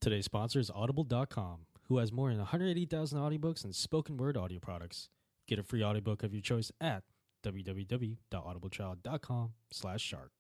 Today's sponsor is Audible.com, who has more than 180,000 audiobooks and spoken word audio products. Get a free audiobook of your choice at www.audibletrial.com/shark.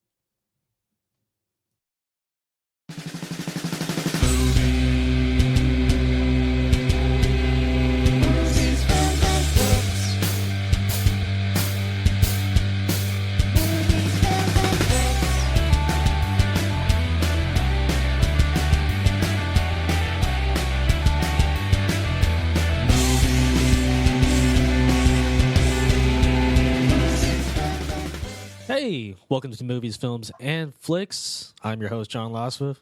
Hey, welcome to Movies, Films, and Flicks. I'm your host, John Loswith.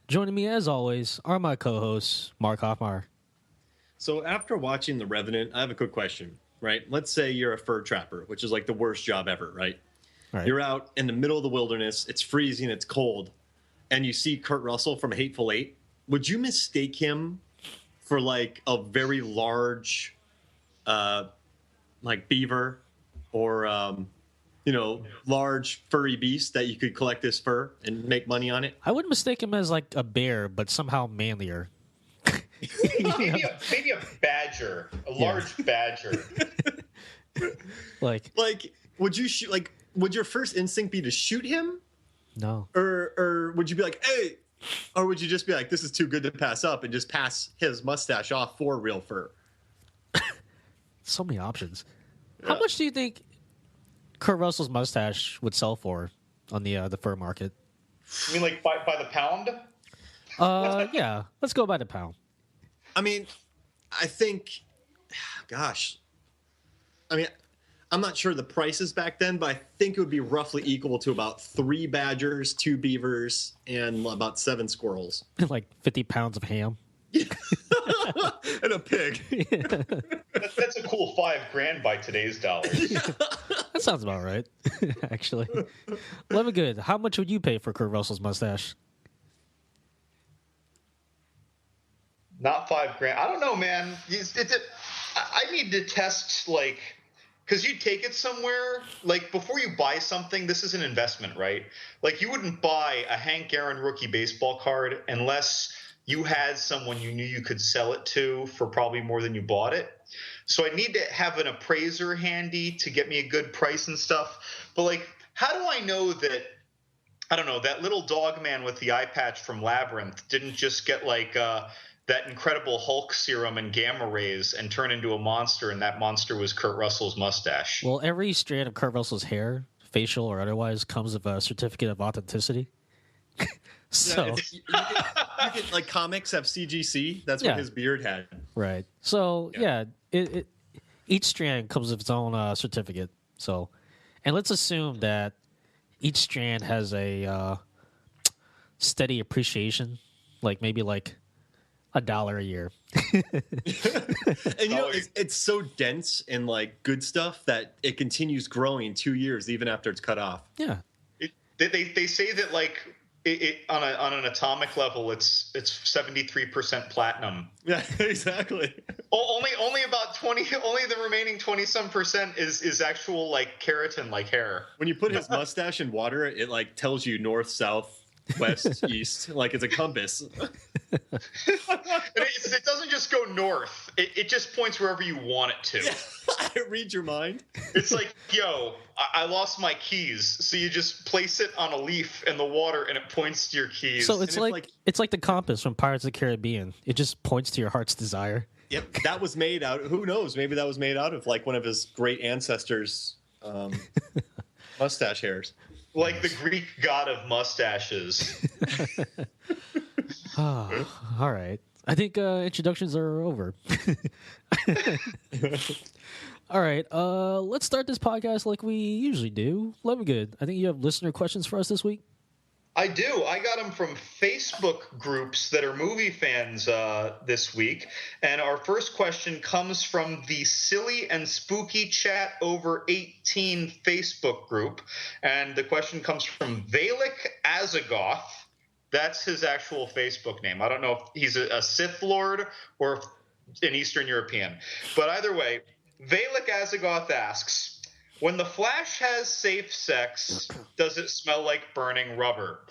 Joining me, as always, are my co-hosts, Mark Hoffmeyer. So after watching The Revenant, I have a quick question, right? Let's say you're a fur trapper, which is like the worst job ever, right? You're out in the middle of the wilderness, it's freezing, it's cold, and you see Kurt Russell from Hateful Eight. Would you mistake him for like a very large, like beaver or... large furry beast that you could collect this fur and make money on it? I wouldn't mistake him as like a bear, but somehow manlier. maybe a badger, a large badger. like, would you shoot? Like, would your first instinct be to shoot him? No. Or would you be like, hey? Or would you just be like, this is too good to pass up and just pass his mustache off for real fur? So many options. Yeah. How much do you think Kurt Russell's mustache would sell for on the fur market? You mean like by the pound? Yeah. Let's go by the pound. I mean, I think, gosh, I mean, I'm not sure the prices back then, but I think it would be roughly equal to about 3 badgers, 2 beavers, and about 7 squirrels. Like 50 pounds of ham. And a pig. That's a cool $5,000 by today's dollars. That sounds about right, actually. Let me good. How much would you pay for Kurt Russell's mustache? Not $5,000. I don't know, man. I need to test, like, because you take it somewhere. Like, before you buy something, this is an investment, right? Like, you wouldn't buy a Hank Aaron rookie baseball card unless you had someone you knew you could sell it to for probably more than you bought it. So I need to have an appraiser handy to get me a good price and stuff. But, like, how do I know that, I don't know, that little dog man with the eye patch from Labyrinth didn't just get, like, that Incredible Hulk serum and gamma rays and turn into a monster, and that monster was Kurt Russell's mustache? Well, every strand of Kurt Russell's hair, facial or otherwise, comes with a certificate of authenticity. So you get, like, comics have CGC. That's what his beard had. Right. So it each strand comes with its own certificate. So, and let's assume that each strand has a steady appreciation, like maybe like $1 a year. And it's so dense and like good stuff that it continues growing 2 years even after it's cut off. Yeah. They say that, like, it on an atomic level, it's 73% platinum. Yeah, exactly. Only about 20. Only the remaining 20-some% is actual, like, keratin, like hair. When you put his mustache in water, it like tells you north, south, west, east, like it's a compass. It doesn't just go north. It just points wherever you want it to. I read your mind. It's like, yo, I lost my keys. So you just place it on a leaf in the water and it points to your keys. So it's like the compass from Pirates of the Caribbean. It just points to your heart's desire. Yep, that was made out. Who knows? Maybe that was made out of like one of his great ancestors' mustache hairs. Like the Greek god of mustaches. All right. I think introductions are over. All right. Let's start this podcast like we usually do. Lemongood, I think you have listener questions for us this week. I do. I got them from Facebook groups that are movie fans this week. And our first question comes from the Silly and Spooky Chat Over 18 Facebook group. And the question comes from Valak Azagoth. That's his actual Facebook name. I don't know if he's a Sith Lord or an Eastern European. But either way, Valak Azagoth asks, when the Flash has safe sex, does it smell like burning rubber?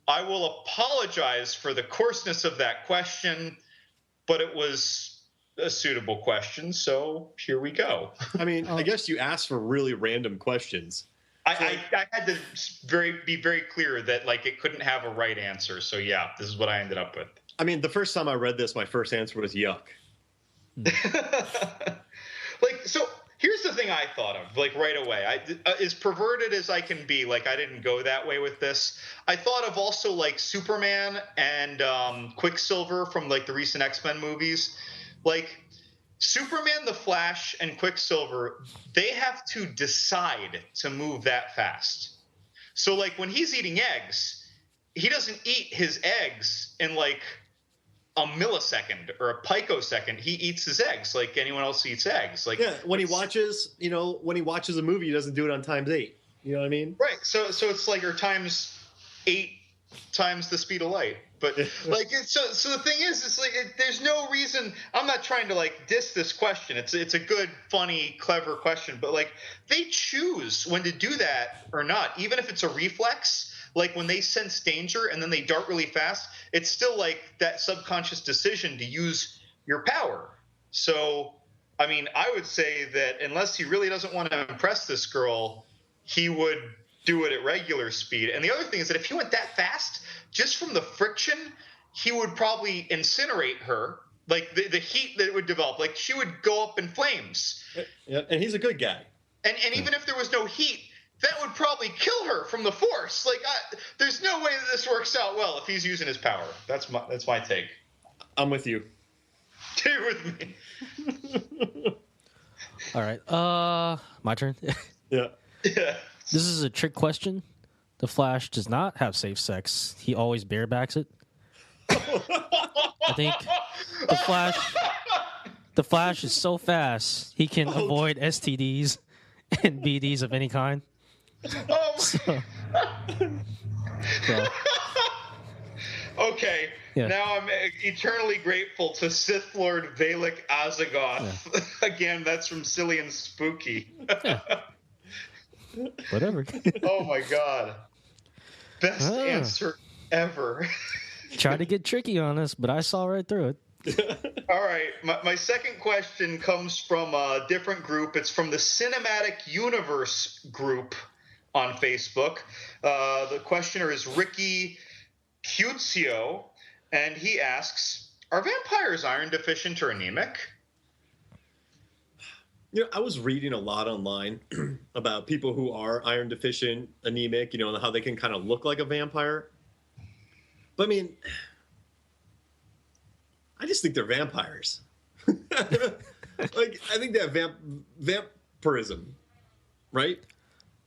I will apologize for the coarseness of that question, but it was a suitable question, so here we go. I mean, I guess you asked for really random questions. I had to be very clear that like it couldn't have a right answer. So yeah, this is what I ended up with. I mean, the first time I read this, my first answer was yuck. Like, so here's the thing I thought of, like, right away. As perverted as I can be, like, I didn't go that way with this. I thought of also, like, Superman and Quicksilver from, like, the recent X-Men movies. Like, Superman, the Flash, and Quicksilver, they have to decide to move that fast. So, like, when he's eating eggs, he doesn't eat his eggs in, like, a millisecond or a picosecond. He eats his eggs like anyone else eats eggs. Like, yeah, when he watches a movie, he doesn't do it on ×8. You know what I mean? Right. So it's like, or times 8 times the speed of light. But like, so the thing is, it's like there's no reason. I'm not trying to like diss this question. It's a good, funny, clever question. But like, they choose when to do that or not, even if it's a reflex. Like when they sense danger and then they dart really fast, it's still like that subconscious decision to use your power. So, I mean, I would say that unless he really doesn't want to impress this girl, he would do it at regular speed. And the other thing is that if he went that fast, just from the friction, he would probably incinerate her. Like the heat that it would develop, like she would go up in flames. Yeah, and he's a good guy. And even if there was no heat, that would probably kill her from the force. Like, there's no way that this works out well if he's using his power. That's my take. I'm with you. You're with me. All right. My turn. Yeah. Yeah. This is a trick question. The Flash does not have safe sex. He always barebacks it. I think the Flash is so fast he can avoid STDs and BDs of any kind. Oh. So. Okay. Yeah. Now I'm eternally grateful to Sith Lord Valak Azagoth. Yeah. Again, that's from Silly and Spooky. Yeah. Whatever. Oh my god. Best answer ever. Tried to get tricky on us, but I saw right through it. All right. My second question comes from a different group. It's from the Cinematic Universe group on Facebook. The questioner is Ricky Cutio, and he asks, are vampires iron deficient or anemic? You know, I was reading a lot online about people who are iron deficient, anemic, you know, and how they can kind of look like a vampire. But I mean, I just think they're vampires. Like, I think they have vampirism, right?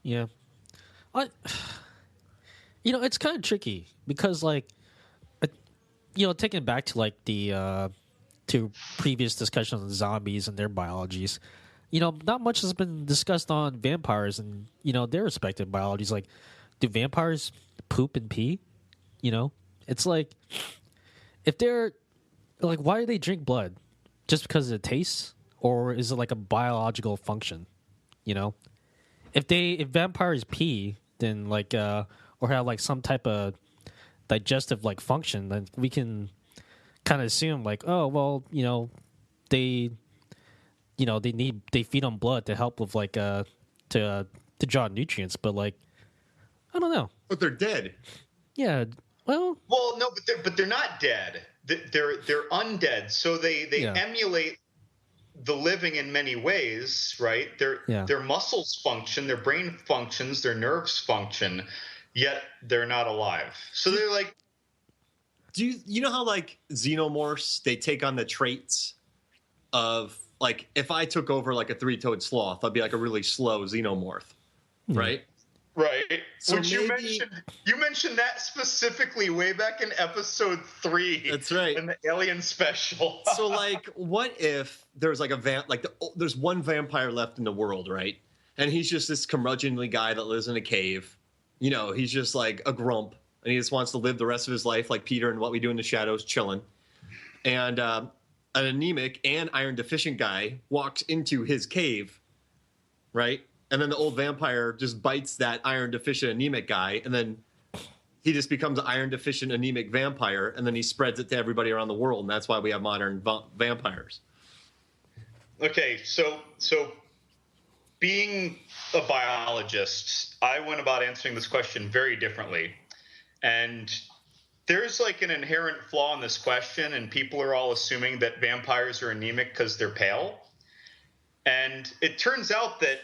Yeah. It's kind of tricky because, like, taking it back to, like, the to previous discussions on zombies and their biologies, not much has been discussed on vampires and, their respective biologies. Like, do vampires poop and pee? It's like, if they're, like, why do they drink blood? Just because of the taste? Or is it, like, a biological function? If vampires pee, then, like, or have, like, some type of digestive, like, function, then we can kind of assume, like, oh, well, they feed on blood to help with, like, to draw nutrients, but, like, I don't know. But they're dead. Yeah. Well, no, but they're not dead. They're undead. So they emulate the living in many ways, right? Their muscles function, their brain functions, their nerves function, yet they're not alive. So they're like. Do you know how, like, xenomorphs, they take on the traits of, like, if I took over, like, a 3-toed sloth, I'd be, like, a really slow xenomorph, right? Right. So which you mentioned that specifically way back in episode 3. That's right. In the Alien special. So, like, what if there's, like, there's one vampire left in the world, right? And he's just this curmudgeonly guy that lives in a cave. He's just, like, a grump. And he just wants to live the rest of his life like Peter and What We Do in the Shadows, chilling. And an anemic and iron deficient guy walks into his cave, right? And then the old vampire just bites that iron deficient anemic guy and then he just becomes an iron deficient anemic vampire, and then he spreads it to everybody around the world, and that's why we have modern vampires. Okay, so being a biologist, I went about answering this question very differently. And there's like an inherent flaw in this question, and people are all assuming that vampires are anemic because they're pale. And it turns out that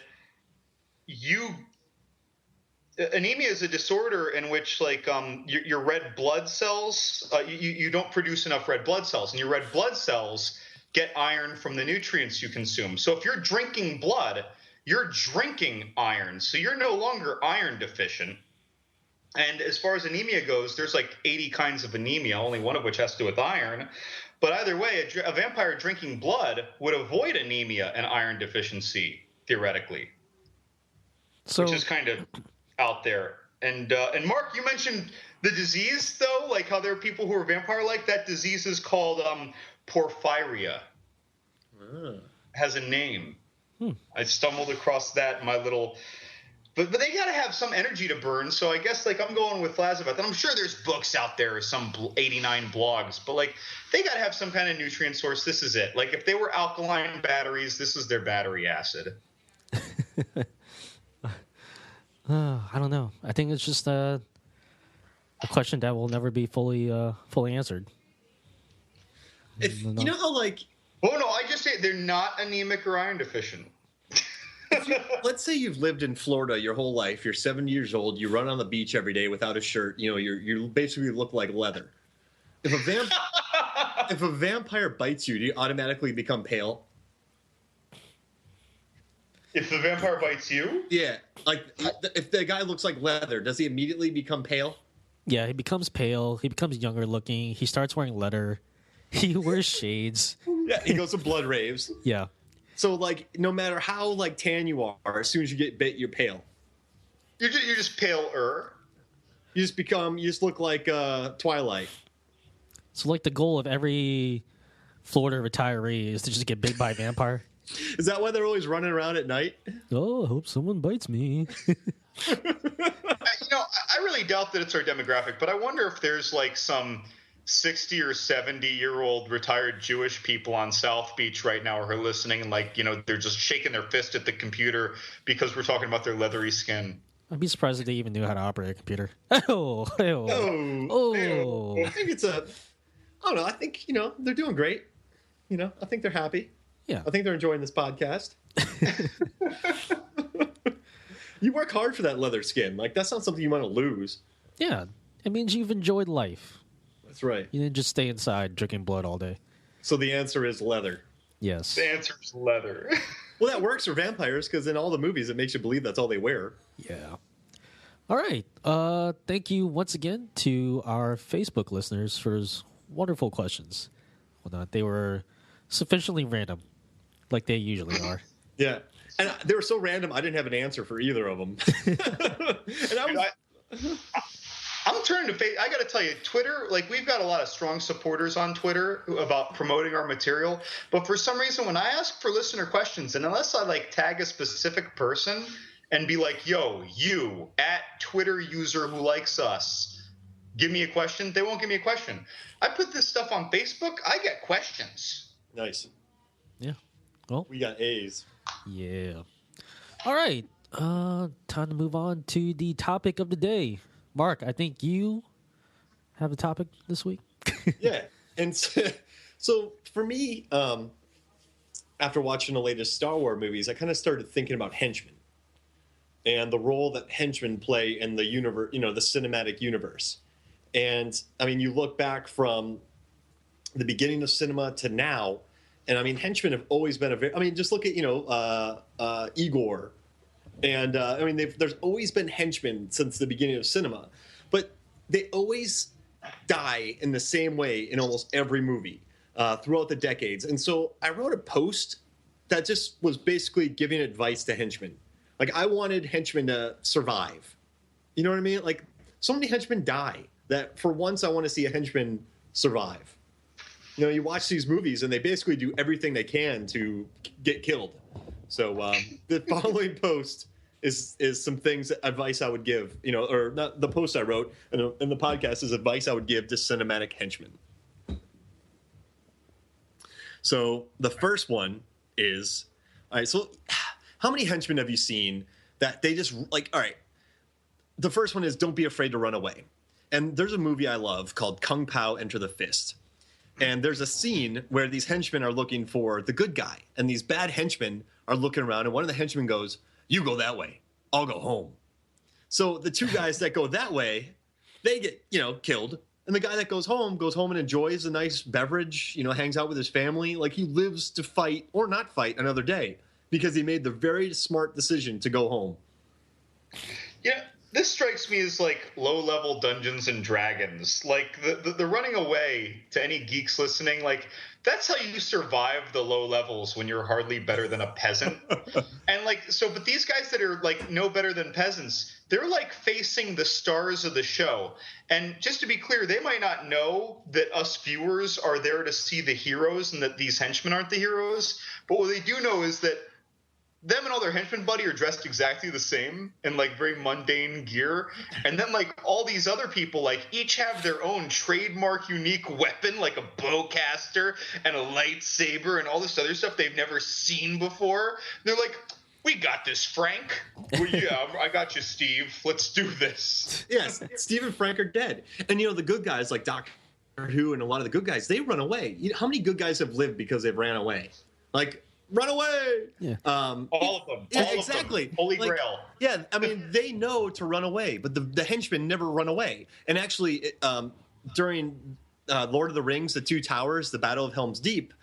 anemia is a disorder in which like your red blood cells, you don't produce enough red blood cells, and your red blood cells get iron from the nutrients you consume. So if you're drinking blood, you're drinking iron, so you're no longer iron deficient. And as far as anemia goes, there's like 80 kinds of anemia, only one of which has to do with iron. But either way, a vampire drinking blood would avoid anemia and iron deficiency, theoretically. So, which is kind of out there. And Mark, you mentioned the disease, though, like how there are people who are vampire-like. That disease is called porphyria. Has a name. I stumbled across that in my little... But they got to have some energy to burn, so I guess like I'm going with Lazarus. And I'm sure there's books out there or some 89 blogs, but like they got to have some kind of nutrient source. This is it. Like if they were alkaline batteries, this is their battery acid. I don't know. I think it's just a question that will never be fully answered. If you know how like... Oh, no, I just say they're not anemic or iron deficient. Let's say you've lived in Florida your whole life. You're 70 years old. You run on the beach every day without a shirt. You know, you basically look like leather. If a vampire bites you, do you automatically become pale? If the vampire bites you? Yeah. Like, if the guy looks like leather, does he immediately become pale? Yeah, he becomes pale. He becomes younger looking. He starts wearing leather. He wears shades. Yeah, he goes to blood raves. Yeah. So, like, no matter how, like, tan you are, as soon as you get bit, you're pale. You're just paler. You just look like Twilight. So, like, the goal of every Florida retiree is to just get bit by a vampire? Is that why they're always running around at night? Oh, I hope someone bites me. I really doubt that it's our demographic, but I wonder if there's, like, some 60 or 70-year-old retired Jewish people on South Beach right now who are listening and, like, they're just shaking their fist at the computer because we're talking about their leathery skin. I'd be surprised if they even knew how to operate a computer. I think it's I don't know. I think, they're doing great. I think they're happy. Yeah. I think they're enjoying this podcast. You work hard for that leather skin. Like, that's not something you want to lose. Yeah. It means you've enjoyed life. That's right. You didn't just stay inside drinking blood all day. So the answer is leather. Yes. The answer is leather. Well, that works for vampires because in all the movies it makes you believe that's all they wear. Yeah. All right. Thank you once again to our Facebook listeners for those wonderful questions. Well, they were sufficiently random, like they usually are. Yeah. And they were so random, I didn't have an answer for either of them. I'm turning to Facebook. I got to tell you, Twitter, like, we've got a lot of strong supporters on Twitter about promoting our material. But for some reason, when I ask for listener questions, and unless I, like, tag a specific person and be like, yo, you, at Twitter user who likes us, give me a question, they won't give me a question. I put this stuff on Facebook, I get questions. Nice. Yeah. Well, we got A's. Yeah. All right. Time to move on to the topic of the day. Mark, I think you have a topic this week. Yeah. And so for me, after watching the latest Star Wars movies, I kind of started thinking about Henchmen and the role that Henchmen play in the universe, the cinematic universe. And I mean, you look back from the beginning of cinema to now, and I mean, Henchmen have always been just look at, Igor. And there's always been henchmen since the beginning of cinema, but they always die in the same way in almost every movie throughout the decades. And so I wrote a post that just was basically giving advice to henchmen. Like, I wanted henchmen to survive. You know what I mean? Like, so many henchmen die that for once I want to see a henchman survive. You watch these movies and they basically do everything they can to get killed. So the following post is some things, advice I would give, or not, the post I wrote in the podcast is advice I would give to cinematic henchmen. So the first one is, all right, so how many henchmen have you seen that they just like, all right, the first one is don't be afraid to run away. And there's a movie I love called Kung Pao Enter the Fist. And there's a scene where these henchmen are looking for the good guy. And these bad henchmen are looking around. And one of the henchmen goes, you go that way. I'll go home. So the two guys that go that way, they get, killed. And the guy that goes home and enjoys a nice beverage, hangs out with his family. Like he lives to fight or not fight another day because he made the very smart decision to go home. Yeah. This strikes me as like low-level Dungeons and Dragons. Like the running away, to any geeks listening, like that's how you survive the low levels when you're hardly better than a peasant. And like so, but these guys that are like no better than peasants, they're like facing the stars of the show. And just to be clear, they might not know that us viewers are there to see the heroes and that these henchmen aren't the heroes. But what they do know is that them and all their henchmen buddy are dressed exactly the same in like very mundane gear, and then like all these other people like each have their own trademark unique weapon, like a bowcaster and a lightsaber and all this other stuff they've never seen before. They're like, we got this, Frank. Well, yeah, I got you, Steve. Let's do this. Yes, Steve and Frank are dead. And the good guys like Doctor Who and a lot of the good guys, they run away. How many good guys have lived because they've ran away? Like, run away. Yeah. All of them. Yeah, all exactly. Of them. Holy Grail. Yeah, I mean, they know to run away, but the henchmen never run away. And actually, during Lord of the Rings, The Two Towers, the Battle of Helm's Deep,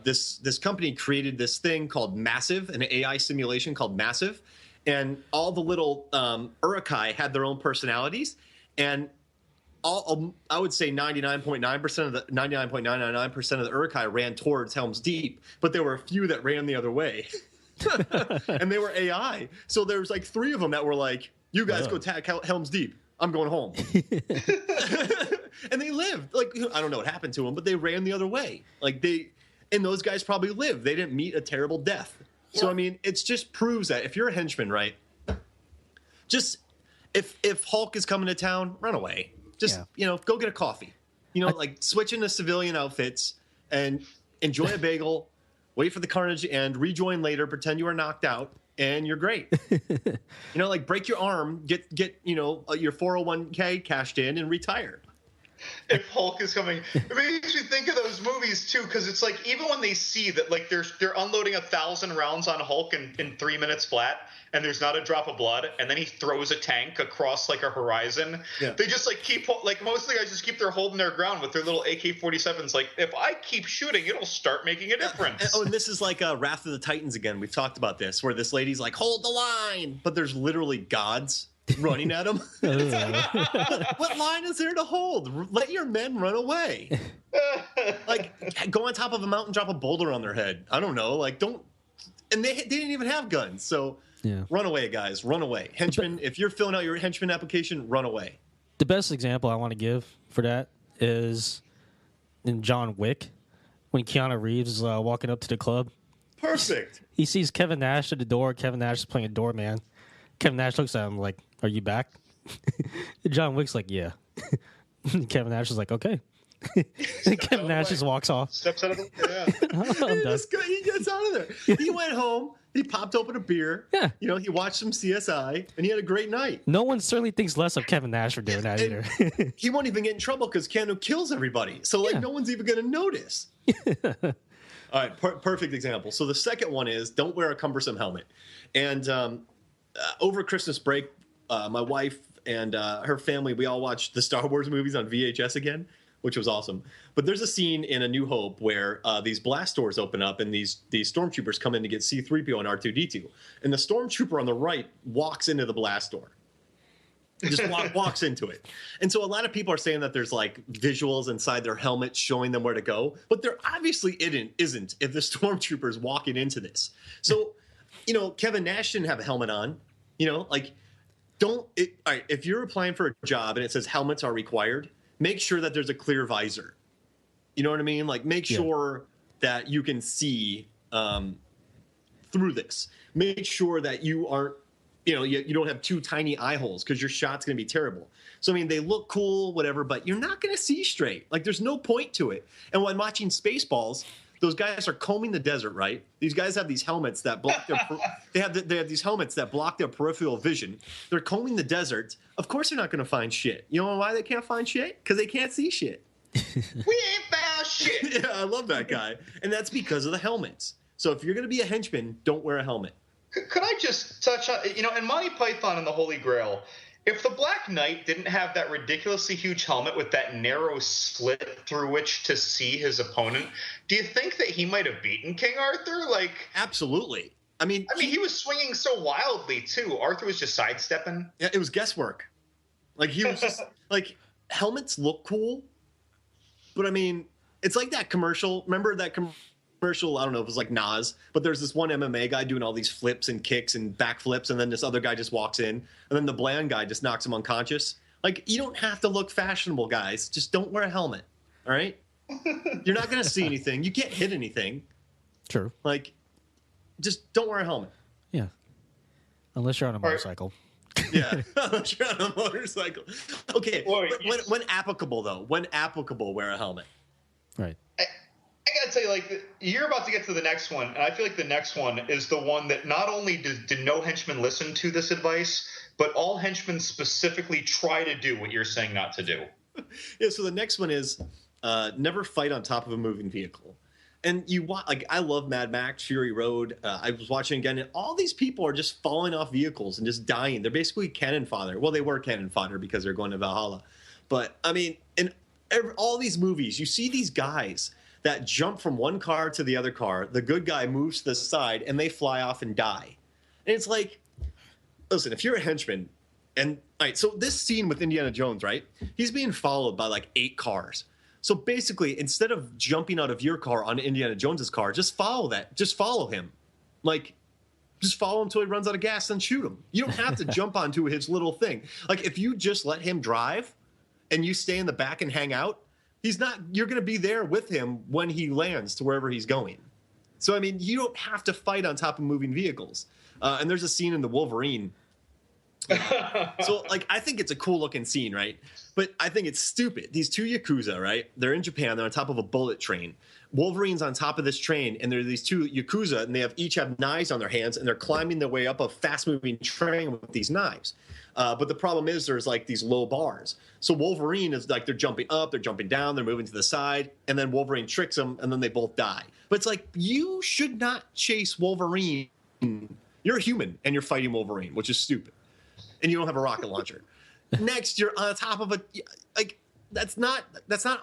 this company created this thing called Massive, an AI simulation called Massive, and all the little Uruk-hai had their own personalities, and I would say 99.9% of the 99.999% of the Uruk-hai ran towards Helm's Deep, but there were a few that ran the other way, and they were AI. So there was like 3 of them that were like, "You guys go attack Helm's Deep. I'm going home," and they lived. Like I don't know what happened to them, but they ran the other way. And those guys probably lived. They didn't meet a terrible death. Yeah. So I mean, it just proves that if you're a henchman, right? Just if Hulk is coming to town, run away. Just, go get a coffee. Like switch into civilian outfits and enjoy a bagel, wait for the carnage and rejoin later, pretend you are knocked out, and you're great. Like break your arm, get your 401k cashed in and retire. If Hulk is coming, it makes me think of those movies too, because it's like even when they see that like they're unloading 1,000 rounds on Hulk in 3 minutes flat, and there's not a drop of blood, and then he throws a tank across like a horizon. Yeah. They just like keep like most of the guys just keep their holding their ground with their little AK-47s. Like if I keep shooting, it'll start making a difference. And this is like Wrath of the Titans again. We've talked about this, where this lady's like, hold the line, but there's literally gods running at him. What line is there to hold? Let your men run away. Like go on top of a mountain, drop a boulder on their head. I don't know. Like don't. And they didn't even have guns. So run away, guys. Run away. Henchmen. If you're filling out your henchman application, run away. The best example I want to give for that is in John Wick when Keanu Reeves is walking up to the club. Perfect. He sees Kevin Nash at the door. Kevin Nash is playing a doorman. Kevin Nash looks at him like, "Are you back?" John Wick's like, "Yeah." Kevin Nash is like, "Okay." Kevin Nash just walks off. Steps out of the he gets out of there. He went home. He popped open a beer. Yeah. He watched some CSI, and he had a great night. No one certainly thinks less of Kevin Nash for doing that either. He won't even get in trouble because Keanu kills everybody. So no one's even going to notice. All right, perfect example. So the second one is don't wear a cumbersome helmet. And over Christmas break, my wife and her family, we all watched the Star Wars movies on VHS again, which was awesome. But there's a scene in A New Hope where these blast doors open up and these stormtroopers come in to get C-3PO and R2-D2. And the stormtrooper on the right walks into the blast door. Just walks into it. And so a lot of people are saying that there's like visuals inside their helmets showing them where to go. But there obviously isn't if the stormtrooper's walking into this. So, Kevin Nash didn't have a helmet on. All right, if you're applying for a job and it says helmets are required, make sure that there's a clear visor. You know what I mean? Like, make sure that you can see through this. Make sure that you aren't you don't have two tiny eye holes because your shot's going to be terrible. So, I mean, they look cool, whatever, but you're not going to see straight. Like, there's no point to it. And when watching Spaceballs, those guys are combing the desert, right? These guys have these helmets that block they have these helmets that block their peripheral vision. They're combing the desert. Of course they're not going to find shit. You know why they can't find shit? Because they can't see shit. We ain't found shit. Yeah, I love that guy. And that's because of the helmets. So if you're going to be a henchman, don't wear a helmet. Could I just touch on, in Monty Python and the Holy Grail, if the Black Knight didn't have that ridiculously huge helmet with that narrow slit through which to see his opponent, do you think that he might have beaten King Arthur? Like, absolutely. I mean, he was swinging so wildly too. Arthur was just sidestepping. Yeah, it was guesswork. Like, he was just like, helmets look cool, but I mean, it's like that commercial. Remember that commercial? I don't know if it was like Nas, but there's this one MMA guy doing all these flips and kicks and backflips, and then this other guy just walks in, and then the bland guy just knocks him unconscious. Like, you don't have to look fashionable, guys. Just don't wear a helmet, all right? You're not going to see anything. You can't hit anything. True. Like, just don't wear a helmet. Yeah. Unless you're on a motorcycle. Yeah, unless you're on a motorcycle. Okay, when applicable, though. When applicable, wear a helmet. Right. I gotta tell you, like, you're about to get to the next one, and I feel like the next one is the one that not only did no henchmen listen to this advice, but all henchmen specifically try to do what you're saying not to do. Yeah, so the next one is never fight on top of a moving vehicle. And I love Mad Max, Fury Road. I was watching again, and all these people are just falling off vehicles and just dying. They're basically cannon fodder. Well, they were cannon fodder because they're going to Valhalla. But, I mean, in all these movies, you see these guys that jump from one car to the other car. The good guy moves to the side, and they fly off and die. And it's like, listen, if you're a henchman, and all right, so this scene with Indiana Jones, right? He's being followed by like 8 cars. So basically, instead of jumping out of your car onto Indiana Jones's car, just follow that. Just follow him. Like, just follow him until he runs out of gas and shoot him. You don't have to jump onto his little thing. Like, if you just let him drive and you stay in the back and hang out, you're going to be there with him when he lands to wherever he's going. So, I mean, you don't have to fight on top of moving vehicles. And there's a scene in the Wolverine. So, like, I think it's a cool looking scene, right? But I think it's stupid. These 2 Yakuza, right? They're in Japan. They're on top of a bullet train. Wolverine's on top of this train, and there are these 2 Yakuza, and they each have knives on their hands, and they're climbing their way up a fast-moving train with these knives. But the problem is there's, like, these low bars. So Wolverine is, like, they're jumping up, they're jumping down, they're moving to the side, and then Wolverine tricks them, and then they both die. But it's like, you should not chase Wolverine. You're a human, and you're fighting Wolverine, which is stupid. And you don't have a rocket launcher. Next, you're on top of that's not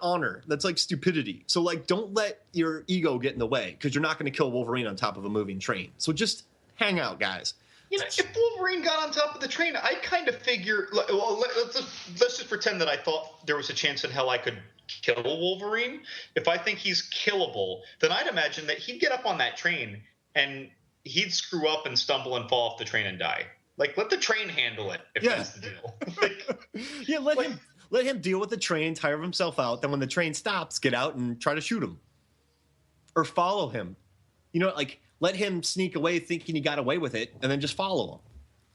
honor. That's like stupidity. So, like, don't let your ego get in the way, because you're not going to kill Wolverine on top of a moving train. So just hang out, guys. If Wolverine got on top of the train, I kind of figure. Well, let's just pretend that I thought there was a chance in hell I could kill Wolverine. If I think he's killable, then I'd imagine that he'd get up on that train and he'd screw up and stumble and fall off the train and die. Like, let the train handle it, if that's the deal. Yeah, let him deal with the train, tire himself out. Then when the train stops, get out and try to shoot him. Or follow him. You know, like, let him sneak away thinking he got away with it, and then just follow him.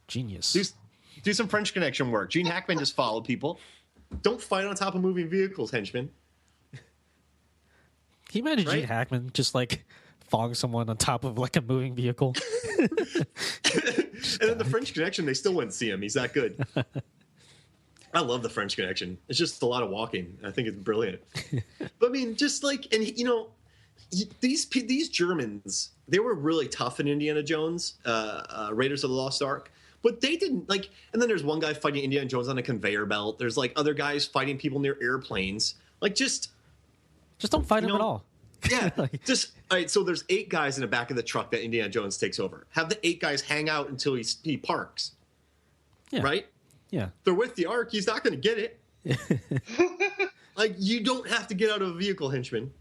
Genius. Do some French Connection work. Gene Hackman just followed people. Don't fight on top of moving vehicles, henchmen. Can you imagine Gene Hackman just, like, following someone on top of, like, a moving vehicle? And then the French Connection, they still wouldn't see him. He's that good. I love the French Connection. It's just a lot of walking. I think it's brilliant. But I mean, just like, and you know, these Germans, they were really tough in Indiana Jones, Raiders of the Lost Ark. But they didn't, like, and then there's one guy fighting Indiana Jones on a conveyor belt. There's, like, other guys fighting people near airplanes. Like, just don't fight him at all. Yeah, all right, so there's 8 guys in the back of the truck that Indiana Jones takes over. Have the 8 guys hang out until he parks. Yeah. Right? Yeah. They're with the Ark. He's not going to get it. Like, you don't have to get out of a vehicle, henchman.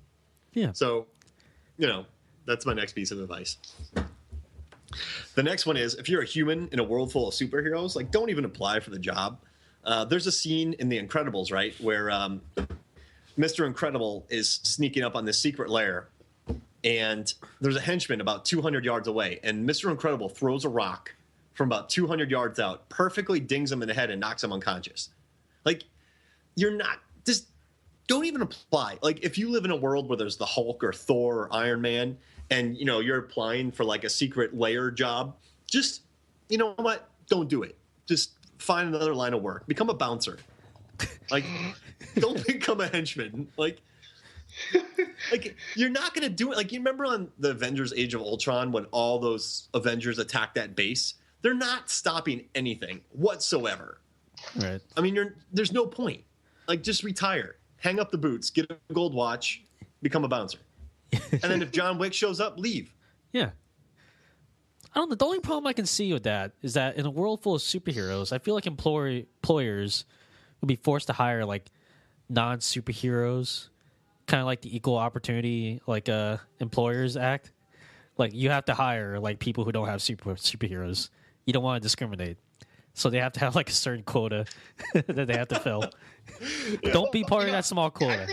Yeah. So, you know, that's my next piece of advice. The next one is, if you're a human in a world full of superheroes, like, don't even apply for the job. There's a scene in The Incredibles, right, where Mr. Incredible is sneaking up on this secret lair, and there's a henchman about 200 yards away, and Mr. Incredible throws a rock from about 200 yards out, perfectly dings him in the head and knocks him unconscious. Like, you're not just don't even apply. Like, if you live in a world where there's the Hulk or Thor or Iron Man, and you're applying for like a secret layer job, just you know what? Don't do it. Just find another line of work. Become a bouncer. Like, don't become a henchman. Like you're not gonna do it. Like, you remember on the Avengers: Age of Ultron when all those Avengers attacked that base? They're not stopping anything whatsoever. Right. I mean, there's no point. Like, just retire, hang up the boots, get a gold watch, become a bouncer, and then if John Wick shows up, leave. Yeah. I don't know. The only problem I can see with that is that in a world full of superheroes, I feel like employers would be forced to hire like non-superheroes, kind of like the Equal Opportunity Employers Act. Like, you have to hire like people who don't have superheroes. You don't want to discriminate, so they have to have like a certain quota that they have to fill. Yeah. Don't be part of that small quota.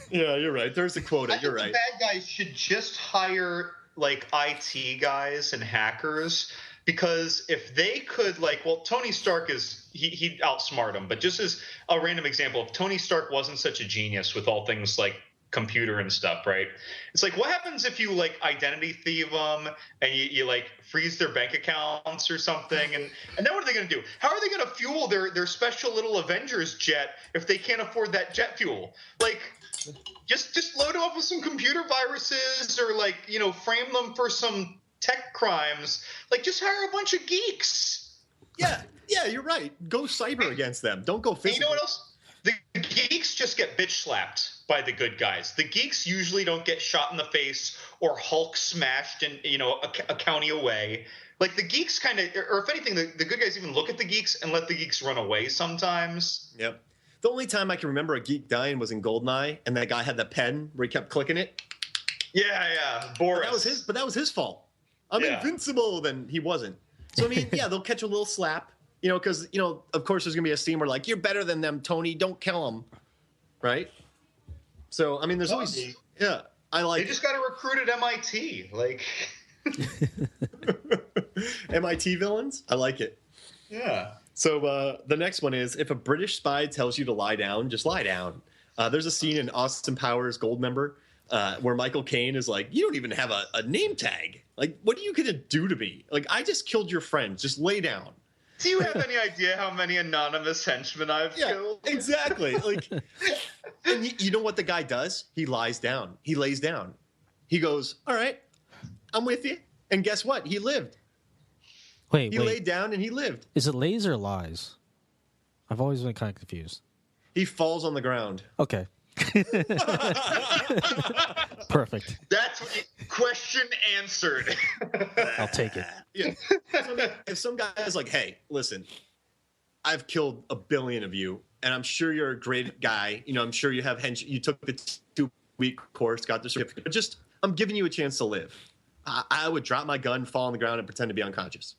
Yeah, you're right. There's a quota. You're right. The bad guys should just hire like IT guys and hackers, because if they could, like, well, Tony Stark he'd outsmart him, but just as a random example, if Tony Stark wasn't such a genius with all things like computer and stuff, right? It's like, what happens if you like identity thieve them and you like freeze their bank accounts or something, and then what are they going to do? How are they going to fuel their special little Avengers jet if they can't afford that jet fuel? Like, just load them up with some computer viruses, or like, frame them for some tech crimes. Like, just hire a bunch of geeks. Yeah, you're right. Go cyber against them. Don't go physical. And you know what else? The geeks just get bitch slapped by the good guys. The geeks usually don't get shot in the face or Hulk smashed in, a county away. Like, the geeks kind of, or if anything, the good guys even look at the geeks and let the geeks run away sometimes. Yep. The only time I can remember a geek dying was in Goldeneye, and that guy had the pen where he kept clicking it. Yeah, Boris. But that was his fault. I'm invincible. Then he wasn't. So, I mean, yeah, they'll catch a little slap. Because, of course there's going to be a scene where, like, you're better than them, Tony. Don't kill them. Right? So, I mean, there's always... Yeah, I like... They just got to recruit at MIT. Like... MIT villains? I like it. Yeah. So, the next one is, if a British spy tells you to lie down, just lie down. There's a scene in Austin Powers Goldmember where Michael Caine is like, you don't even have a name tag. Like, what are you going to do to me? Like, I just killed your friend. Just lay down. Do you have any idea how many anonymous henchmen I've killed? Exactly. Like, and you know what the guy does? He lies down. He lays down. He goes, all right, I'm with you. And guess what? He lived. Wait. He laid down and he lived. Is it lays or lies? I've always been kind of confused. He falls on the ground. Okay. Perfect. That's question answered. I'll take it. Yeah. If some guy is like, hey, listen, I've killed 1 billion of you, and I'm sure you're a great guy. I'm sure you have you took the 2-week course, got the certificate, but just I'm giving you a chance to live. I would drop my gun, fall on the ground, and pretend to be unconscious.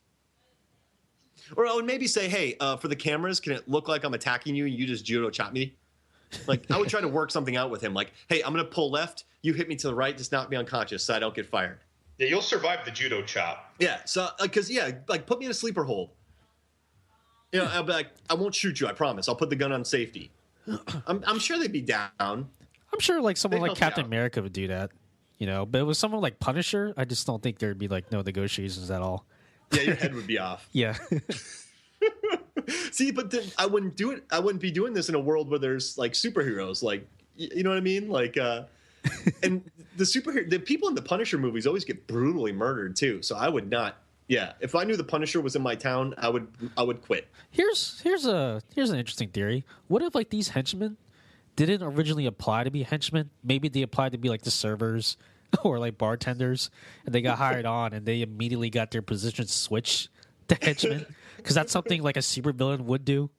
Or I would maybe say, hey, for the cameras, can it look like I'm attacking you and you just judo chop me? Like, I would try to work something out with him. Like, hey, I'm going to pull left. You hit me to the right. Just knock me unconscious so I don't get fired. Yeah, you'll survive the judo chop. Yeah. So, because, put me in a sleeper hold. I'll be like, I won't shoot you. I promise. I'll put the gun on safety. I'm sure they'd be down. I'm sure, like, someone like Captain America would do that. But with someone like Punisher, I just don't think there'd be, like, no negotiations at all. Yeah, your head would be off. Yeah. See, but then I wouldn't do it. I wouldn't be doing this in a world where there's like superheroes. Like, you know what I mean? Like, and the people in the Punisher movies always get brutally murdered too. So I would not. Yeah, if I knew the Punisher was in my town, I would quit. Here's an interesting theory. What if like these henchmen didn't originally apply to be henchmen? Maybe they applied to be like the servers or like bartenders, and they got hired on, and they immediately got their positions switched to henchmen. Because that's something like a supervillain would do,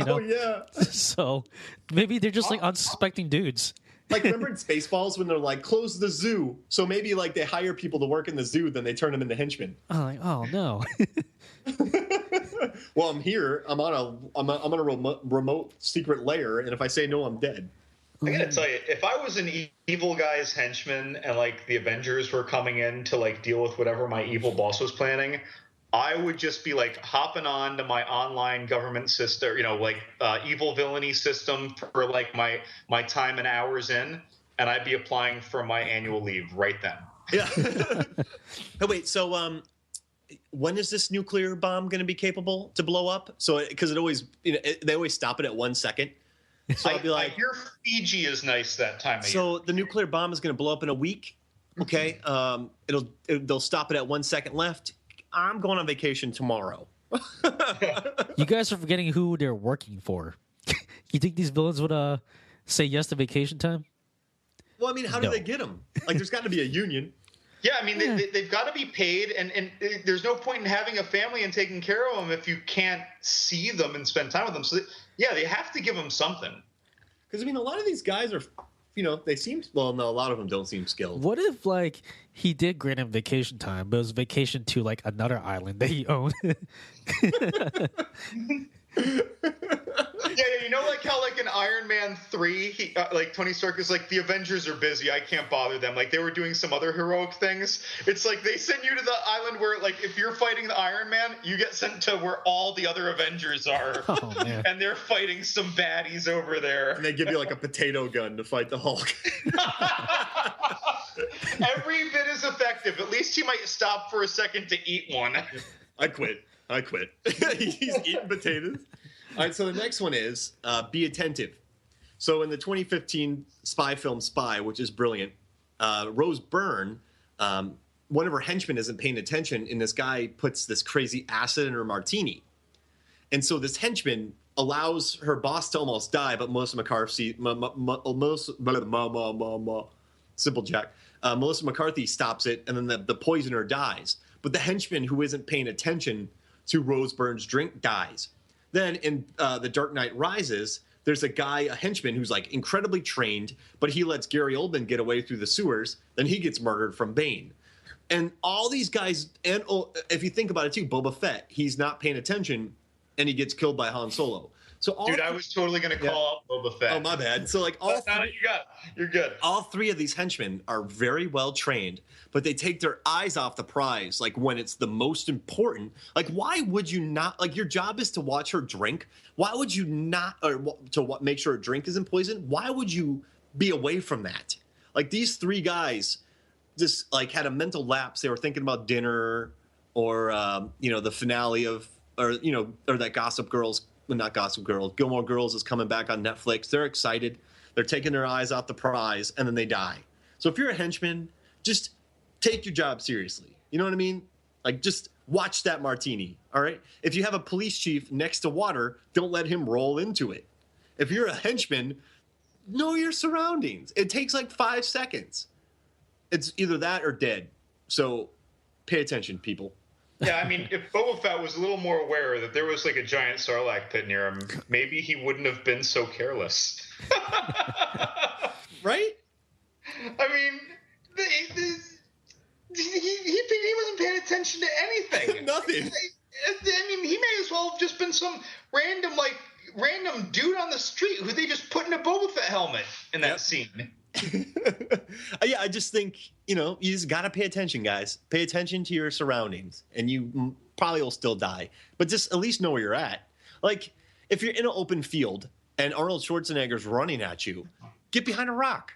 Oh, yeah. So maybe they're just like unsuspecting dudes. Like, remember in Spaceballs when they're like, close the zoo? So maybe like they hire people to work in the zoo, then they turn them into henchmen. Oh no. Well, I'm here. I'm on a remote secret lair, and if I say no, I'm dead. I gotta tell you, if I was an evil guy's henchman and like the Avengers were coming in to like deal with whatever my evil boss was planning, I would just be like hopping on to my online government system, like evil villainy system for like my time and hours in, and I'd be applying for my annual leave right then. Yeah. Oh, wait. So, when is this nuclear bomb going to be capable to blow up? So, because it always, they always stop it at 1 second. So I'll be like, I hear Fiji is nice that time of year. So the nuclear bomb is going to blow up in a week. Okay. They'll stop it at 1 second left. I'm going on vacation tomorrow. You guys are forgetting who they're working for. You think these villains would say yes to vacation time? Well, I mean, how do they get them? Like, there's got to be a union. Yeah, I mean, they've got to be paid, and there's no point in having a family and taking care of them if you can't see them and spend time with them. So, they have to give them something. Because, I mean, a lot of these guys are, they seem, well, no, a lot of them don't seem skilled. What if, like, he did grant him vacation time, but it was vacation to, like, another island that he owned? Yeah, like how like in Iron Man 3, like Tony Stark is like, the Avengers are busy, I can't bother them. Like they were doing some other heroic things. It's like they send you to the island where, like, if you're fighting the Iron Man, you get sent to where all the other Avengers are. Oh, man. And they're fighting some baddies over there. And they give you like a potato gun to fight the Hulk. Every bit is effective. At least he might stop for a second to eat one. I quit. He's eating potatoes. All right, so the next one is be attentive. So in the 2015 spy film Spy, which is brilliant, Rose Byrne, one of her henchmen isn't paying attention, and this guy puts this crazy acid in her martini. And so this henchman allows her boss to almost die, but Melissa McCarthy, Simple Jack, Melissa McCarthy stops it, and then the poisoner dies. But the henchman who isn't paying attention to Rose Byrne's drink dies. Then in The Dark Knight Rises, there's a henchman who's like incredibly trained, but he lets Gary Oldman get away through the sewers. Then he gets murdered from Bane. And all these guys, and if you think about it too, Boba Fett, he's not paying attention, and he gets killed by Han Solo. So I was totally going to call out Boba Fett. Oh, my bad. So like you're good. All three of these henchmen are very well trained, but they take their eyes off the prize. Like when it's the most important. Like, why would you not? Like, your job is to watch her drink. Why would you not, or to make sure her drink isn't poisoned? Why would you be away from that? Like, these three guys just like had a mental lapse. They were thinking about dinner, or the finale of, or that Gossip Girls. Well, not Gossip Girl. Gilmore Girls is coming back on Netflix. They're excited. They're taking their eyes off the prize, and then they die. So if you're a henchman, just take your job seriously. You know what I mean? Like, just watch that martini, all right? If you have a police chief next to water, don't let him roll into it. If you're a henchman, know your surroundings. It takes like 5 seconds. It's either that or dead. So pay attention, people. Yeah, I mean, if Boba Fett was a little more aware that there was like a giant Sarlacc pit near him, maybe he wouldn't have been so careless. Right? I mean, he wasn't paying attention to anything. Nothing. I mean, he may as well have just been some random dude on the street who they just put in a Boba Fett helmet in that scene. Yeah, I just think, you just got to pay attention, guys. Pay attention to your surroundings, and you probably will still die. But just at least know where you're at. Like, if you're in an open field and Arnold Schwarzenegger's running at you, get behind a rock.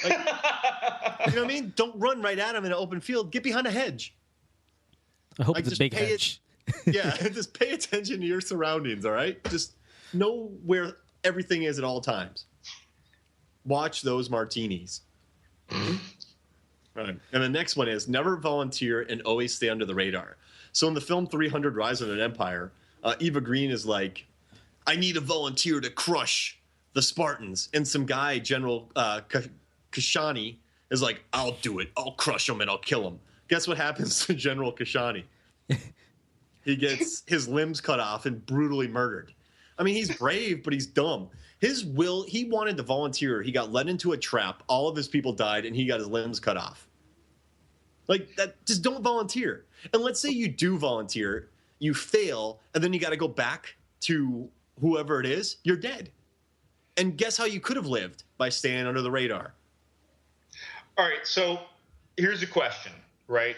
Like, you know what I mean? Don't run right at him in an open field. Get behind a hedge. I hope it's a big hedge. Just pay attention to your surroundings, all right? Just know where everything is at all times. Watch those martinis. Right. And the next one is never volunteer and always stay under the radar. So in the film 300 Rise of an Empire, Eva Green is like, I need a volunteer to crush the Spartans. And some guy, General Kashani, is like, I'll do it. I'll crush them and I'll kill them. Guess what happens to General Kashani? He gets his limbs cut off and brutally murdered. I mean, he's brave, but he's dumb. He wanted to volunteer. He got led into a trap. All of his people died, and he got his limbs cut off. Like, that, just don't volunteer. And let's say you do volunteer, you fail, and then you got to go back to whoever it is, you're dead. And guess how you could have lived? By staying under the radar. All right, so here's a question, right?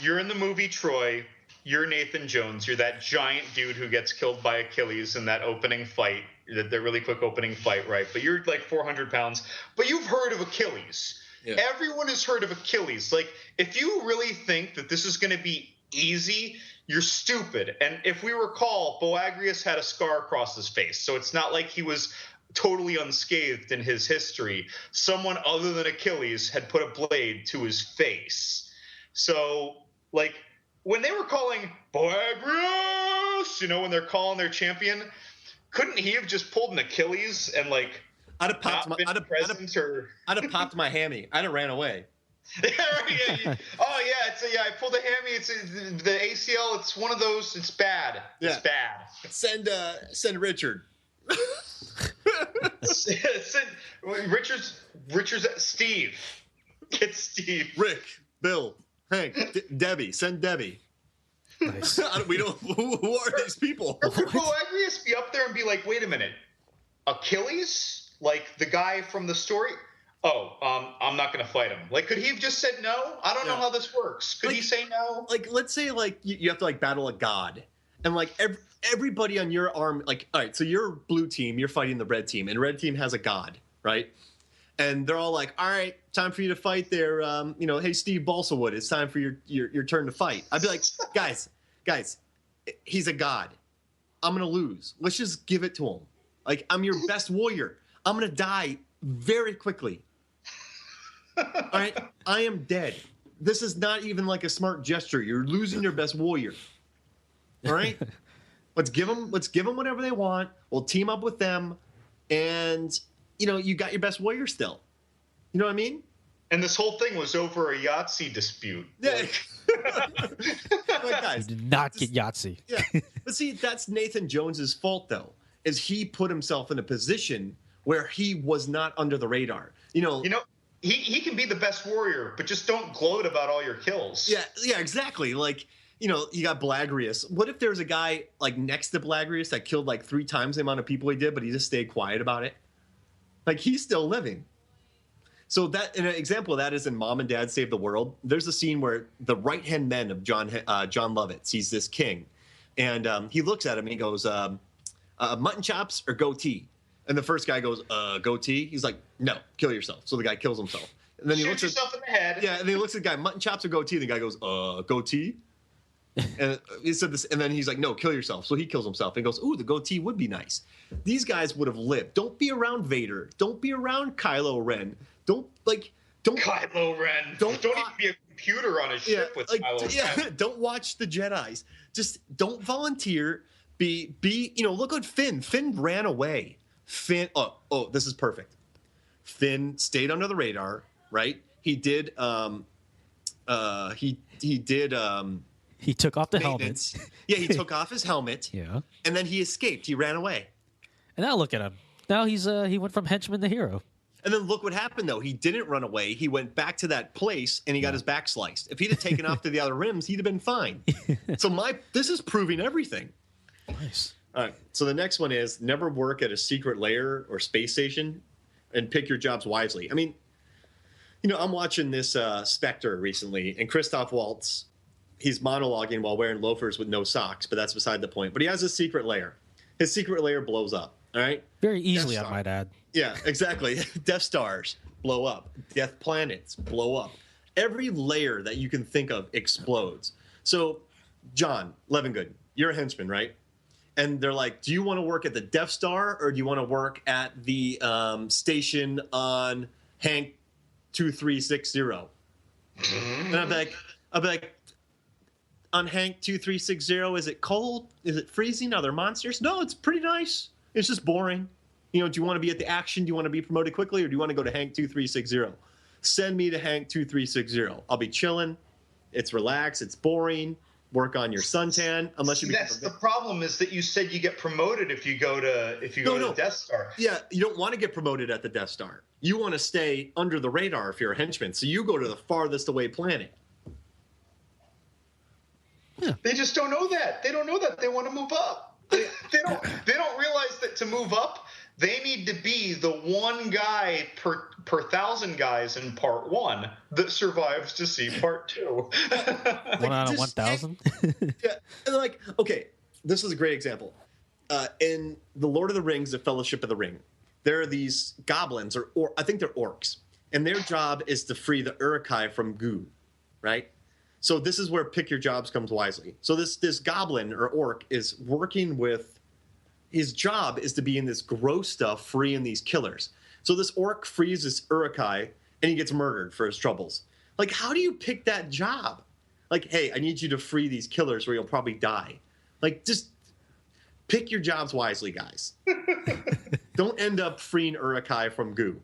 You're in the movie Troy. you're Nathan Jones. You're that giant dude who gets killed by Achilles in that opening fight, that really quick opening fight, right? But you're like 400 pounds. But you've heard of Achilles. Yeah. Everyone has heard of Achilles. Like, if you really think that this is going to be easy, you're stupid. And if we recall, Boagrius had a scar across his face, so it's not like he was totally unscathed in his history. Someone other than Achilles had put a blade to his face. So, like, when they were calling Boagrius, when they're calling their champion, couldn't he have just pulled an Achilles and, like, I'd have popped my hammy. I'd have ran away. Yeah, right, yeah. Oh yeah, I pulled a hammy. It's the ACL. It's one of those. It's bad. Yeah. It's bad. Send Richard. Richard's Steve. Get Steve. Rick, Bill, Hank, Debbie. Send Debbie. Nice. We don't. Who are these people? Or could Boagrius be up there and be like, "Wait a minute, Achilles, like the guy from the story? Oh, I'm not going to fight him." Like, could he have just said no? I don't know how this works. Could he say no? Like, let's say like you have to like battle a god, and like everybody on your arm, like, all right, so you're blue team, you're fighting the red team, and red team has a god, right? And they're all like, all right, time for you to fight there. Hey, Steve Balsawood, it's time for your turn to fight. I'd be like, guys, he's a god. I'm going to lose. Let's just give it to him. Like, I'm your best warrior. I'm going to die very quickly. All right? I am dead. This is not even like a smart gesture. You're losing your best warrior. All right? Let's give them whatever they want. We'll team up with them, and you got your best warrior still. You know what I mean? And this whole thing was over a Yahtzee dispute. Yeah. Guys, you did not get Yahtzee. Yeah. But see, that's Nathan Jones's fault, though, is he put himself in a position where he was not under the radar. He can be the best warrior, but just don't gloat about all your kills. Yeah, exactly. Like, you got Blagrius. What if there's a guy like next to Blagrius that killed like 3 times the amount of people he did, but he just stayed quiet about it? Like, he's still living. So that an example of that is in Mom and Dad Save the World. There's a scene where the right-hand men of John Lovitz, he's this king, and he looks at him and he goes, mutton chops or goatee? And the first guy goes, goatee? He's like, no, kill yourself. So the guy kills himself. And then he looks yourself in the head. Yeah, and then he looks at the guy, mutton chops or goatee? And the guy goes, goatee? And he said this, and then he's like, no, kill yourself. So he kills himself and goes, ooh, the goatee would be nice. These guys would have lived. Don't be around Vader. Don't be around Kylo Ren. Don't Kylo Ren. Don't even be a computer on a ship with Kylo Ren. Yeah, don't watch the Jedis. Just don't volunteer. Be look at Finn. Finn ran away. Finn this is perfect. Finn stayed under the radar, right? He did he took off the helmet. Yeah, he took off his helmet. Yeah. And then he escaped. He ran away. And now look at him. Now he went from henchman to hero. And then look what happened, though. He didn't run away. He went back to that place, and he got his back sliced. If he'd have taken off to the other rims, he'd have been fine. So this is proving everything. Nice. All right. So the next one is never work at a secret lair or space station, and pick your jobs wisely. I mean, I'm watching this Spectre recently, and Christoph Waltz, he's monologuing while wearing loafers with no socks, but that's beside the point. But he has a secret lair. His secret lair blows up. All right. Very easily, I might add. Yeah, exactly. Death Stars blow up. Death planets blow up. Every layer that you can think of explodes. So, John Levengood, you're a henchman, right? And they're like, do you want to work at the Death Star or do you want to work at the station on Hank 2360? And I'd be like, on Hank 2360, is it cold? Is it freezing? Are there monsters? No, it's pretty nice. It's just boring. Do you want to be at the action? Do you want to be promoted quickly, or do you want to go to Hank 2360? Send me to Hank 2360. I'll be chilling. It's relaxed. It's boring. Work on your suntan. Unless you. That's the problem. Is that you said you get promoted if you go to the Death Star. Yeah, you don't want to get promoted at the Death Star. You want to stay under the radar if you're a henchman. So you go to the farthest away planet. Yeah. They just don't know that. They don't know that. They want to move up. They don't realize that to move up, They need to be the one guy per 1,000 guys in part 1 that survives to see part 2. One out of 1,000. Yeah, and like, okay, this is a great example. In the Lord of the Rings, the Fellowship of the Ring, there are these goblins, or I think they're orcs, and their job is to free the Uruk-hai from goo, right? So this is where pick your jobs comes wisely. So this goblin or orc is working with. His job is to be in this gross stuff, freeing these killers. So this orc frees this Uruk-hai, and he gets murdered for his troubles. Like, how do you pick that job? Like, hey, I need you to free these killers, or you'll probably die. Like, just pick your jobs wisely, guys. Don't end up freeing Uruk-hai from goo.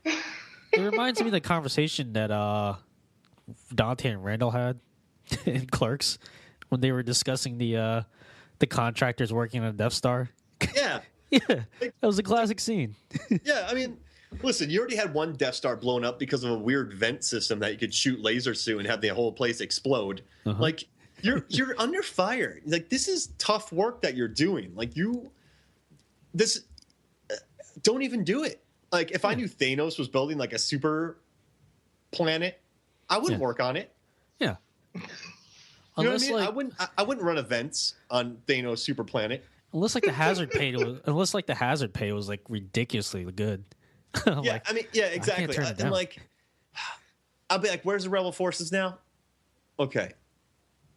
It reminds me of the conversation that Dante and Randall had in Clerks when they were discussing the contractors working on Death Star. Yeah. Yeah, that was a classic scene. Yeah, I mean, listen, you already had one Death Star blown up because of a weird vent system that you could shoot lasers through and have the whole place explode. Uh-huh. Like, you're under fire. Like, this is tough work that you're doing. Like, don't even do it. Like, if I knew Thanos was building like a super planet, I wouldn't work on it. Yeah. You know what I mean? I wouldn't run events on Thanos' super planet. Unless the hazard pay was like ridiculously good. Yeah, I mean, yeah, exactly. And like, I'll be like, "Where's the rebel forces now?" Okay,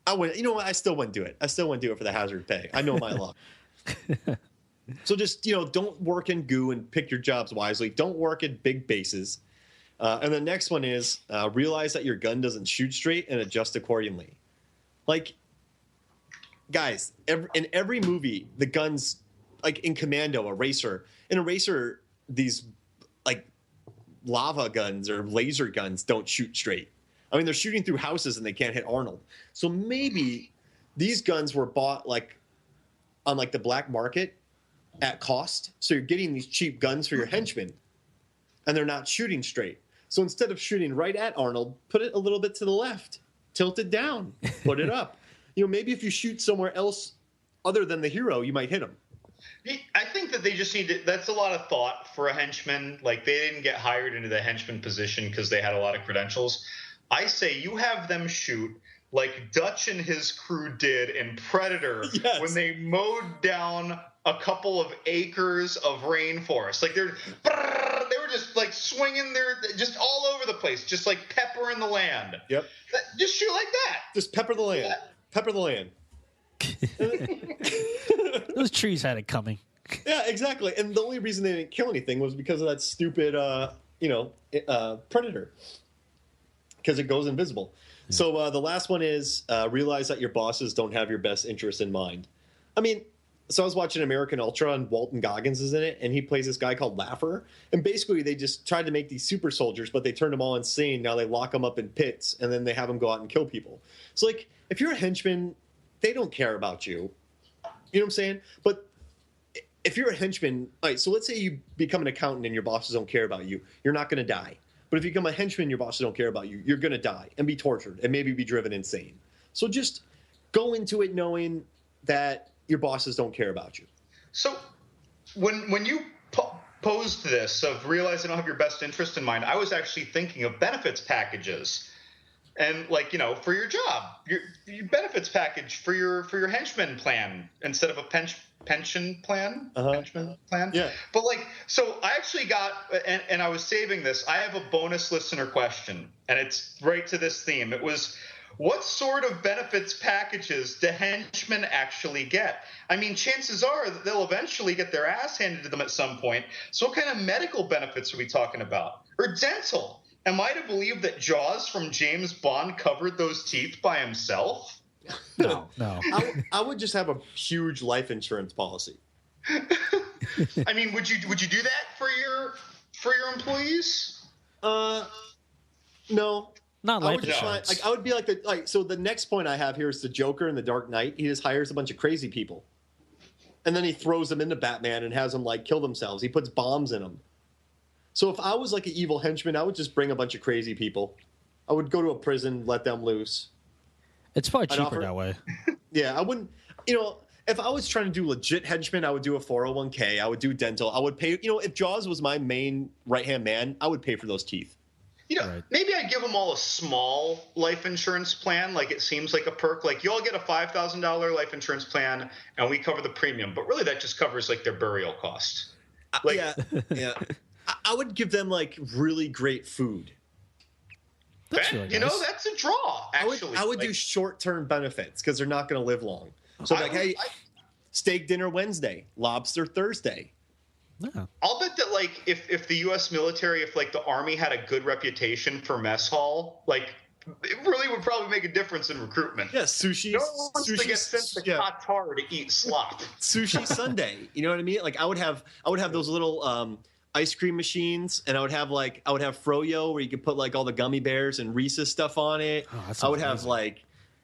I wouldn't. You know what? I still wouldn't do it. I still wouldn't do it for the hazard pay. I know my luck. So just don't work in goo and pick your jobs wisely. Don't work at big bases. And the next one is realize that your gun doesn't shoot straight and adjust accordingly. Like, guys, in every movie, the guns, like in Commando, in a racer, these like lava guns or laser guns don't shoot straight. I mean, they're shooting through houses and they can't hit Arnold. So maybe these guns were bought like on like the black market at cost. So you're getting these cheap guns for your henchmen and they're not shooting straight. So instead of shooting right at Arnold, put it a little bit to the left, tilt it down, put it up. Maybe if you shoot somewhere else other than the hero, you might hit him. I think that they just need to – that's a lot of thought for a henchman. Like, they didn't get hired into the henchman position because they had a lot of credentials. I say you have them shoot like Dutch and his crew did in Predator when they mowed down a couple of acres of rainforest. Like, they were just like swinging just all over the place, just like peppering the land. Yep. Just shoot like that. Just pepper the land. Yeah. Pepper the land. Those trees had it coming. Yeah, exactly. And the only reason they didn't kill anything was because of that stupid, predator. Because it goes invisible. Yeah. So the last one is realize that your bosses don't have your best interest in mind. I mean, so I was watching American Ultra, and Walton Goggins is in it, and he plays this guy called Laffer. And basically, they just tried to make these super soldiers, but they turned them all insane. Now they lock them up in pits, and then they have them go out and kill people. So, like, if you're a henchman, they don't care about you. You know what I'm saying? But if you're a henchman, so let's say you become an accountant and your bosses don't care about you, you're not going to die. But if you become a henchman and your bosses don't care about you, you're going to die and be tortured and maybe be driven insane. So just go into it knowing that your bosses don't care about you. So when you posed this of realize I don't have your best interest in mind, I was actually thinking of benefits packages. And for your job, your benefits package for your henchman plan instead of a pension plan, henchman plan. Yeah. But so I actually got, and I was saving this. I have a bonus listener question, and it's right to this theme. It was, what sort of benefits packages do henchmen actually get? I mean, chances are that they'll eventually get their ass handed to them at some point. So what kind of medical benefits are we talking about? Or dental? Am I to believe that Jaws from James Bond covered those teeth by himself? No. I would just have a huge life insurance policy. I mean, would you do that for your employees? No. Not life insurance. I would be so the next point I have here is the Joker in The Dark Knight. He just hires a bunch of crazy people. And then he throws them into Batman and has them kill themselves. He puts bombs in them. So if I was an evil henchman, I would just bring a bunch of crazy people. I would go to a prison, let them loose. It's probably cheaper that way. Yeah, I wouldn't. if I was trying to do legit henchmen, I would do a 401k. I would do dental. I would pay. If Jaws was my main right-hand man, I would pay for those teeth. Maybe I'd give them all a small life insurance plan. Like, it seems like a perk. Like, you all get a $5,000 life insurance plan, and we cover the premium. But really, that just covers, like, their burial costs. Like, yeah. I would give them, like, really great food. That's really nice. That's a draw, actually. I would do short-term benefits because they're not going to live long. So, steak dinner Wednesday, lobster Thursday. Yeah. I'll bet that, like, if the U.S. military, if, like, the Army had a good reputation for mess hall, like, it really would probably make a difference in recruitment. Yeah, sushi. No one wants to get sent to Qatar to eat slop. Sushi Sunday. You know what I mean? Like, I would have those little ice cream machines, and I would have Froyo where you could put, like, all the gummy bears and Reese's stuff on it. I would have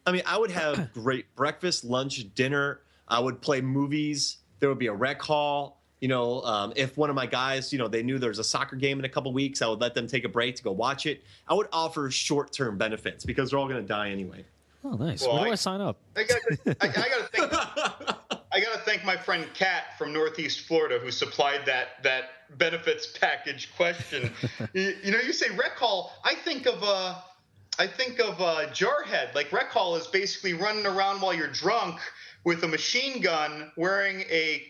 I would have great breakfast, lunch, dinner. I would play movies. There would be a rec hall. If one of my guys, they knew there was a soccer game in a couple weeks, I would let them take a break to go watch it. I would offer short-term benefits because they're all going to die anyway. Oh, nice. Well, where do I sign up? I gotta thank my friend Kat from Northeast Florida who supplied that benefits package question. You say rec hall. I think of Jarhead. Like, rec hall is basically running around while you're drunk with a machine gun, wearing a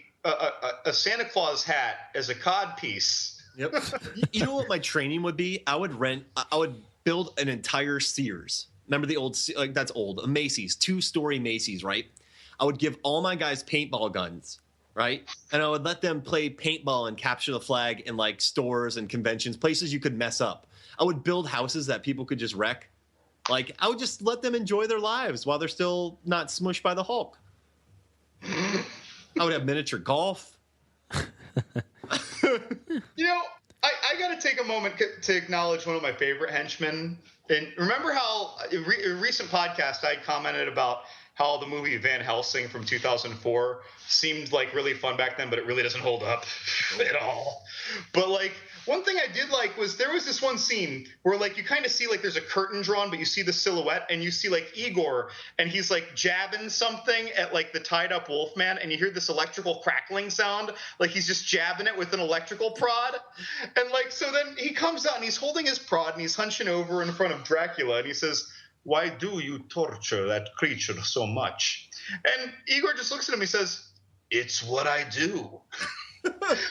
Santa Claus hat as a cod piece. Yep. You know what my training would be? I would build an entire Sears. Remember the old, like, that's old, a Macy's, 2-story Macy's, right? I would give all my guys paintball guns, right? And I would let them play paintball and capture the flag in, like, stores and conventions, places you could mess up. I would build houses that people could just wreck. Like, I would just let them enjoy their lives while they're still not smushed by the Hulk. I would have miniature golf. I got to take a moment to acknowledge one of my favorite henchmen. And remember how in a recent podcast I commented about how the movie Van Helsing from 2004 seemed like really fun back then, but it really doesn't hold up at all. But, like, one thing I did like was there was this one scene where, like, you kind of see, like, there's a curtain drawn, but you see the silhouette, and you see, like, Igor, and he's, like, jabbing something at, like, the tied-up Wolfman, and you hear this electrical crackling sound, like he's just jabbing it with an electrical prod. And, like, so then he comes out, and he's holding his prod, and he's hunching over in front of Dracula, and he says, "Why do you torture that creature so much?" And Igor just looks at him, he says, "It's what I do."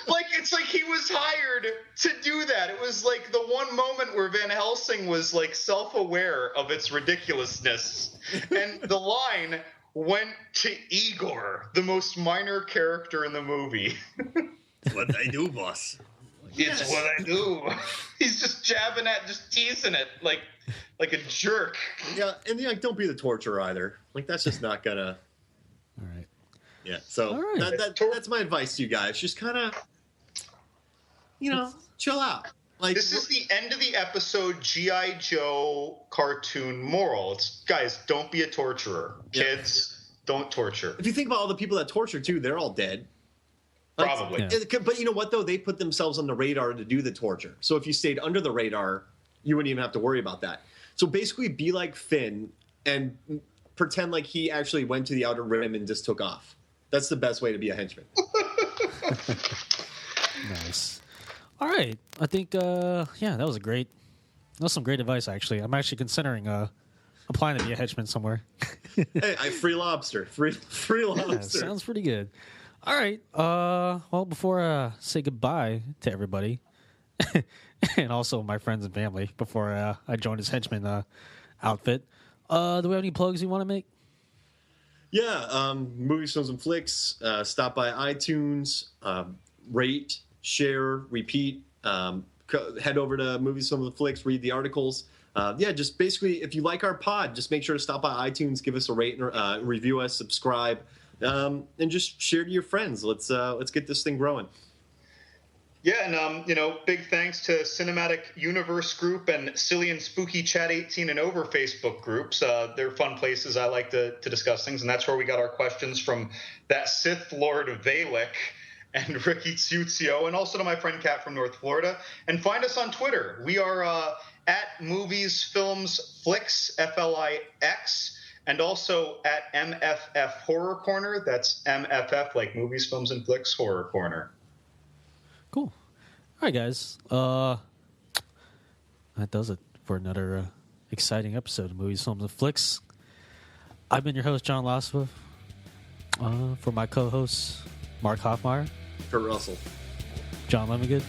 Like, it's like he was hired to do that. It was like the one moment where Van Helsing was, like, self-aware of its ridiculousness. And the line went to Igor, the most minor character in the movie. What I do, boss. It's what I do. He's just jabbing at, just teasing it like a jerk. Yeah, and like, don't be the torturer either. Like, that's just not gonna. All right. Yeah. So right. that's my advice to you guys. Just kind of, chill out. Like, this is the end of the episode G.I. Joe cartoon moral. It's, guys, don't be a torturer. Kids, don't torture. If you think about all the people that torture too, they're all dead. Probably. Yeah. But you know what, though? They put themselves on the radar to do the torture. So if you stayed under the radar, you wouldn't even have to worry about that. So basically be like Finn and pretend like he actually went to the Outer Rim and just took off. That's the best way to be a henchman. Nice. All right. I think, that was some great advice, actually. I'm actually considering applying to be a henchman somewhere. Hey, free lobster. Free lobster. Yeah, sounds pretty good. All right. Well, before I say goodbye to everybody, and also my friends and family, before I join this henchman outfit, do we have any plugs you want to make? Yeah, Movies, Films, and Flicks. Stop by iTunes, rate, share, repeat. Head over to Movies, Films, and Flicks, read the articles. Just basically, if you like our pod, just make sure to stop by iTunes, give us a rate, and review us, subscribe, and just share to your friends. Let's get this thing growing. Yeah, and big thanks to Cinematic Universe Group and Silly and Spooky Chat 18 and Over Facebook groups. They're fun places I like to discuss things, and that's where we got our questions from that Sith Lord Valek and Ricky Tsuzio, and also to my friend Kat from North Florida. And find us on Twitter. We are at Movies, Films, Flicks, FLIX. And also at MFF Horror Corner. That's MFF, like Movies, Films, and Flicks Horror Corner. Cool. All right, guys. That does it for another exciting episode of Movies, Films, and Flicks. I've been your host, John Lasova. For my co-hosts, Mark Hoffmeyer. Kurt Russell. John Lemmigood.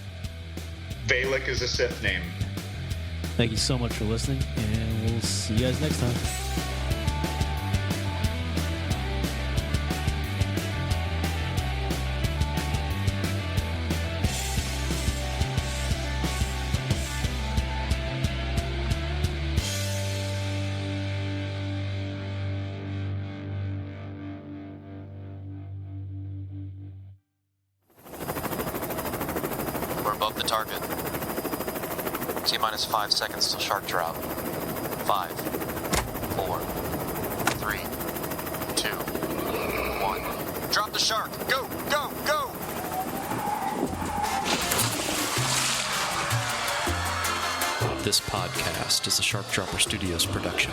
Valek is a Sith name. Thank you so much for listening, and we'll see you guys next time. We're above the target. T-minus 5 seconds till shark drop. 5, 4, 3, 2, 1. Drop the shark! Go! Go! Go! This podcast is a Shark Dropper Studios production.